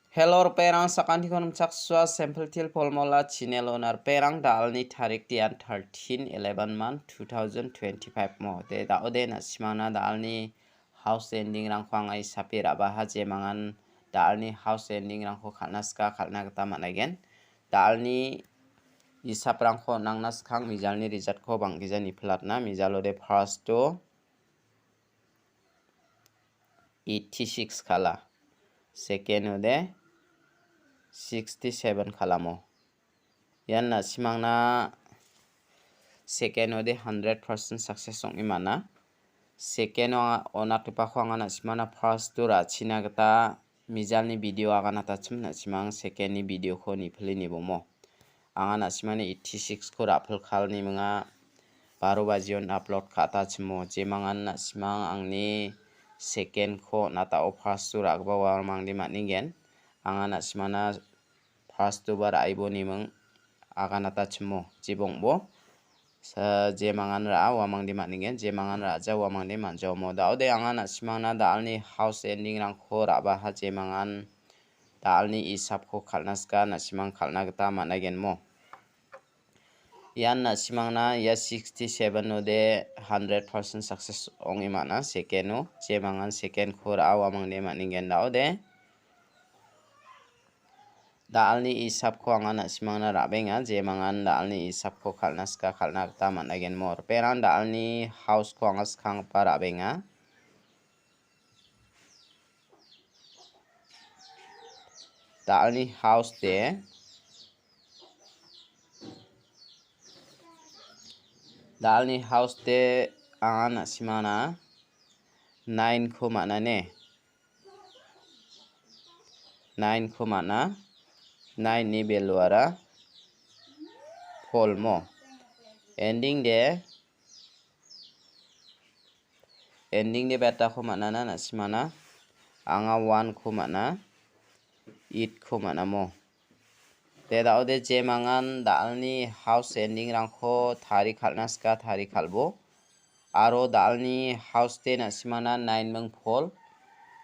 Hello perang sakan konum chakswa sample til polmola channel onar perang dalni tarik tian 13/11 month 2025 mo de daode na simana dalni house ending rang khwangai sapira baha je mangan dalni house ending rang kho khanaska khalna gata managen dalni isaprang kho nangnas khang mijalni result kho banggijani platna mijalode first to 86 khala second ode 67 khalamo yanna simangna second ode 100% success ong imana second ona tupa khwanga na simana first to ra china gata mijalni video agana ta chimna simang second ni video kho ni phli ni bomo anga na simani 86 kho raphl khalni munga 12 bajion upload khata chimo je mangan na simang angni second kho nata o first to ragba war mangdi maningen anga na simana first to bar aibo ni mung agana ta chimo jibongbo sa je mangan ra wa mangdi maningen je mangan ra ja wa mangdi manjo mo daode anga na simangna dalni house ending rang kho raba ha je mangan dalni isap kho khalnaska na simang khalna gata managen mo yan na simangna ya 67 ode 100% success ong imana second no je mangan second kho ra wa mangdi maningen daode dalni isap kho anga na simangna rabenga je mangan dalni isap kho khalnaska khalna gata managen mor peran dalni house kho anga khang pa rabenga dalni house de anga na simana 9 kho mana ne 9 kho mana 9 ni beluara polmo ending de beta kho mana na simana anga 1 kho mana 8 kho mana mo te daode je mangan dalni house ending rang kho thari khalnaska thari khalbo aro dalni house te na simana 9 mung phol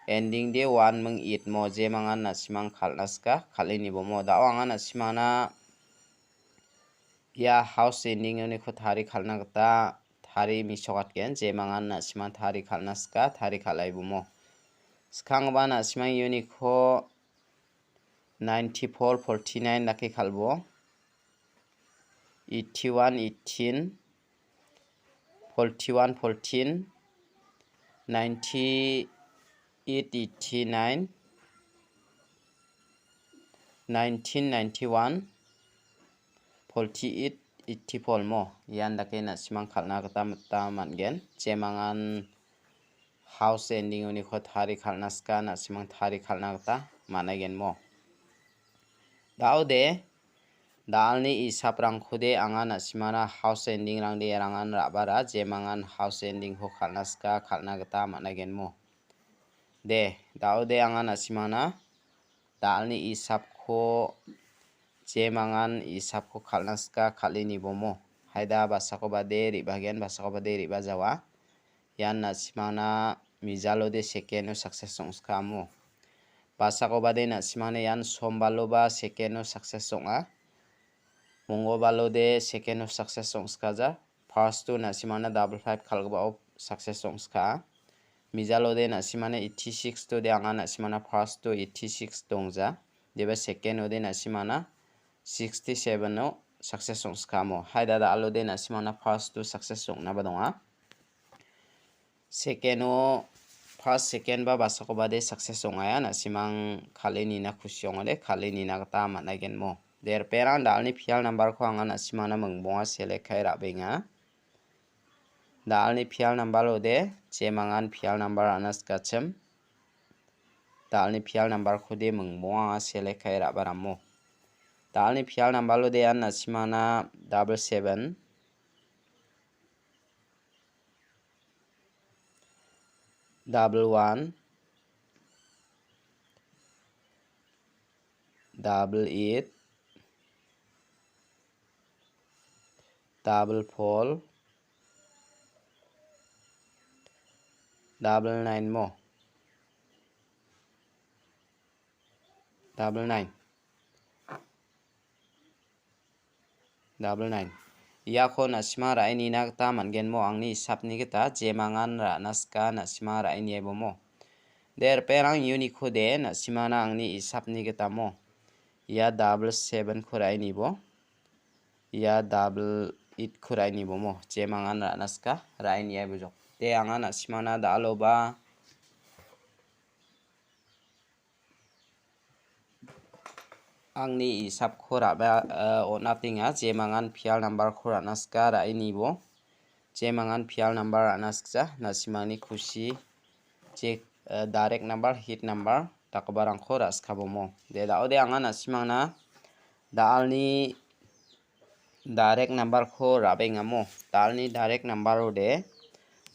ending de 1 mung 8 mo je mangan na simang khalnaska khalini bo mo da anga na simana ya house ending ni kho thari khalna gata thari misokat gen je mangan na simang thari khalnaska thari khalai bo mo skhang ba na simang unique kho 94 49 laki khalbo 81 18 41 14 98 89 19 91 48 84 mo yan dake na simang khalna gata matta mangen je mangan house ending ni kho thari khalnaska na simang thari khalna gata managen mo daude dalni isap rang khode anga na simana house ending rang de rangan rabara je mangan house ending ho khalnaska khalna gata managen mo de daude anga na simana dalni isap kho je mangan isap kho khalnaska khalini bomo haida basako bade ribagen basako bade riba jawa yan na simana mijalode second success songska mo basako bade na simane yan sombalo ba second success songa mongobalo de second success songska ja first to na simana 55 khalgba success songska mijalode na simane 86 to de anga na simana first to 86 dongja deba second ode na simana 67 no success songska mo haida da alode na simana first to success song na badonga second o first second ba basako bade success ongaya na simang khaleni na khusyong ode khaleni na gata managen mo der peran dalni fial number kho anga na simana mungbonga select khai rabenga dalni fial number ode je mangan fial number anas kachem dalni fial number kho de mungbonga select khai rabaramo dalni fial number ode an na simana 77 11 88 44 99 mo double 9 ya ko na sima ra ini na ta man gen mo ang ni sap ni kita je mangan ra naska na sima ra ini ebo mo der perang uni ko de na sima na ang ni isap ni kita mo ya double 7 ko ra ini bo ya double 8 ko ra ini bo mo je mangan ra naska ra ini ebo jok de anga na sima na da alo ba angni isap khora ba onatinga je mangan phial number khora naska ra ini bo je mangan phial number anaskja nasimani khushi je direct number hit number takbarang khora skabo mo de da ode anga nasimangna dalni direct number khora benga mo dalni direct number ode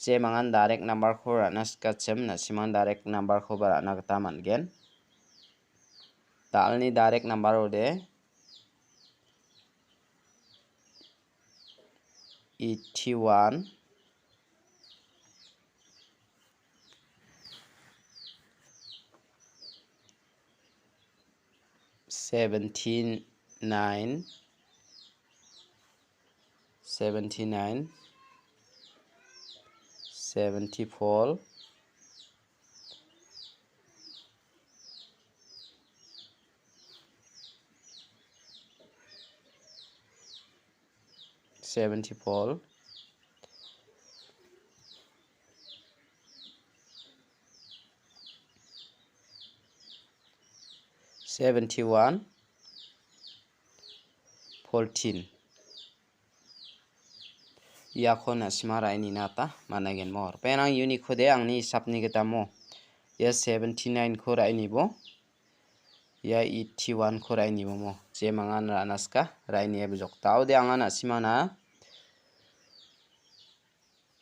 je mangan direct number khora naska chem nasimang direct number khobara nagta mangen dalni direct number ode 81 79 74 71 14 ya ko na simara ini nata managen mor penang uni khode angni sapni kita mo ya 79 ko ra ini bo ya 81 ko ra ini bo mo je mangan ra naska ra ini ebo jok tau de anga na simana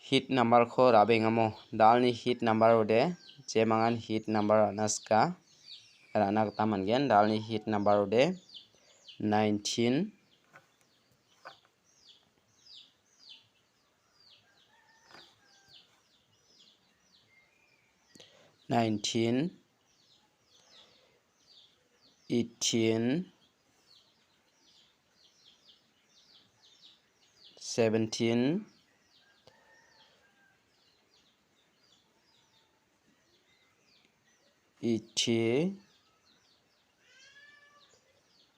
hit number ko ra benga mo dalni hit number ode je mangan hit number naska ra na ta mangen dalni hit number ode 19 18 17 80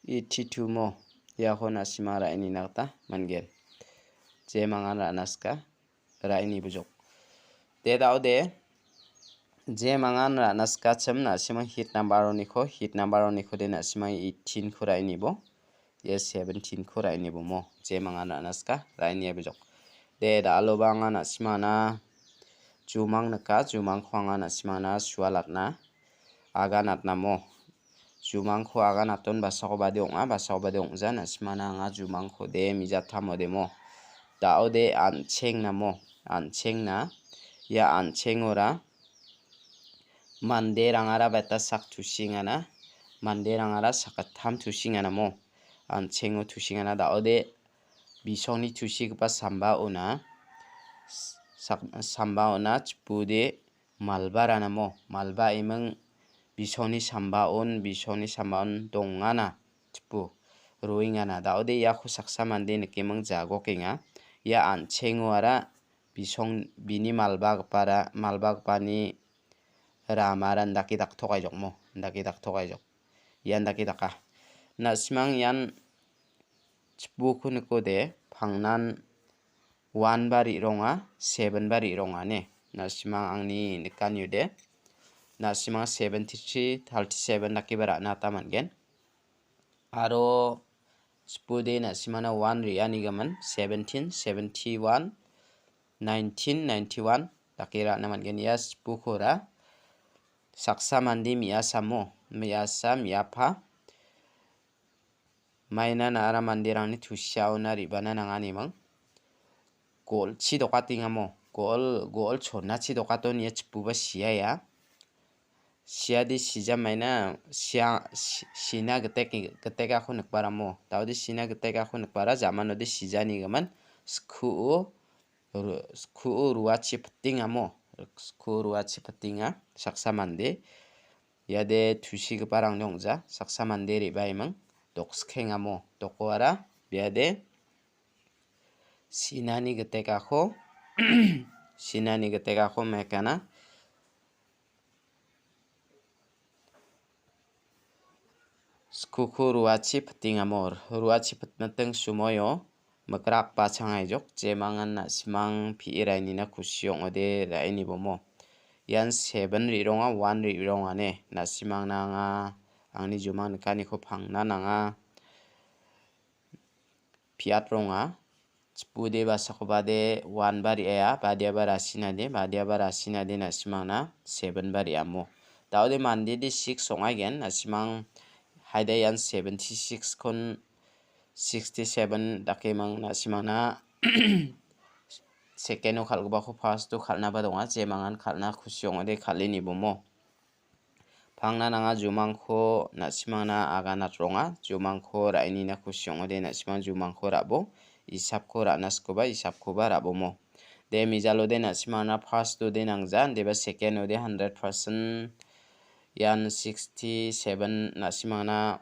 82 mo ya ko na simara ini nagta mangen je mangan ra naska ra ini bujok de da ode je mangan ra naska chem na simang hit number oni ko de na simang 18 ko ra ini bo ye 17 ko ra ini bo mo je mangan ra naska ra ini bujok de da alo banga na simana jumang naka jumang khwanga na simana swalat na aga natna mo jumang kho aga naton basako bade ongja na simana nga jumang kho de mija thamo de mo da ode ancheng na ya ancheng ora mande rangara beta sak tusingana mande rangara sakatham tusingana mo anchengo tusingana da ode bisoni tusigpa samba ona chpude malbarana mo malba imang bisoni samba on dongana chpu roingana da ode ya khu saksa mande nikemang jago kenga ya anchengo ara bini malba pani ramaran daki dak thokai jok mo yan daki daka na simang yan chpu khune ko de phangnan 1 bari ronga 7 bari ronga ne na simang angni nikanyu de na simang 73 37 daki bara na tamangen aro chpu de na simana 1 ri ani gaman 17 71 19 91 daki ra na mangen ya chpu khora saksa mandi miyasa miyapha maina na ara mandirangni thusiao na ribana nangani mang gol chi dokatinga mo gol chonna chi dokaton ya chpuba siya di sija maina sina geteka khu nikbara mo taudi sina geteka khu nikbara jamano de sijani gaman skhu ruachi ptinga mo saksa mande biade tusigiparang dongja saksa mande ribaimung dokskhengamo dokowara biade sinani getekako sinani getekako mekana skuku ruachi ptingamor ruachi ptmateng sumoyo mekrak pachangaijok jemangan na simang piiraini na kusyong ode raini bomo yan 7 rironga 1 rironga ne na simang nanga angni jumang kani ko phangna nanga piat ronga pude basako bade 1 bari ya badia barasina de na simang na 7 bari amo daude mande de 6 songa gen na simang haida yan 76 kon 67 dakemang na simana second khalgba ko first to khalna ba donga jemangan khalna khusyong ode khalini bomo phangna nanga jumangkho na simana agana ronga jumangkho raini na khusyong ode na simang jumangkho rabo isapkho ranasko ba isapkho ba rabomo de mijalo de na simana first to de nangjan deba second ode 100% yan 67 na simana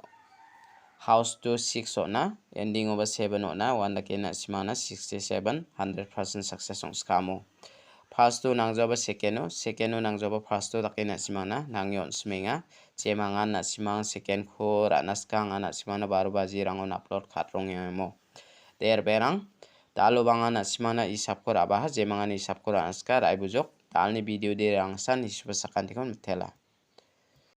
house to 6 ona ending over 7 ona wanda kena simana 67 100% success ong skamo first to nangjoba second nangjoba first to dakena simana nangyon smenga jemangan na simang second ko ranaskang ana simana 12 baji rangon upload khatrong yemo der berang dalo bangana simana isap ko raba jemangan isap ko ranaska raibujok dalni video de rangsan ispasakan tikon tela